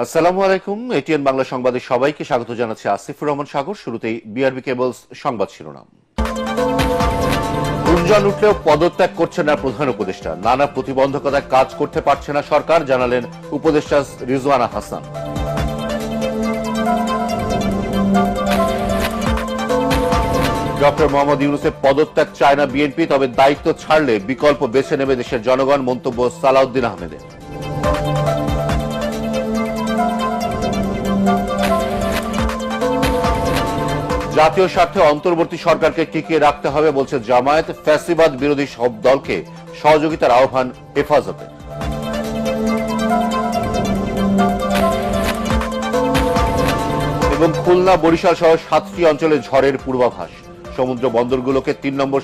আসসালামু আলাইকুম। এটিএন বাংলা সংবাদে সবাইকে স্বাগত জানাচ্ছি আসিফুর রহমান সাগর। শুরুতেই বিআরবি কেবলস সংবাদ শিরোনাম। গুঞ্জন উঠলেও পদত্যাগ করছেন না প্রধান উপদেষ্টা। নানা প্রতিবন্ধকতায় কাজ করতে পারছে না সরকার, জানালেন উপদেষ্টা রিজওয়ানা হাসান। ডক্টর মোহাম্মদ ইউনূসের পদত্যাগ চায় না বিএনপি, তবে দায়িত্ব ছাড়লে বিকল্প বেছে নেবে দেশের জনগণ, মন্তব্য সালাউদ্দিন আহমেদের। জাতীয় স্বার্থে অন্তর্বর্তী সরকারকে টিকিয়ে রাখতে হবে বলছে জামায়াত। ফ্যাসিবাদ বিরোধী সব দলকে সহযোগিতার আহ্বান হেফাজতে। এবং খুলনা, বরিশাল সহ 7টি অঞ্চলে ঝড়ের পূর্বাভাস। সমুদ্র বন্দরগুলোকে 3 নম্বর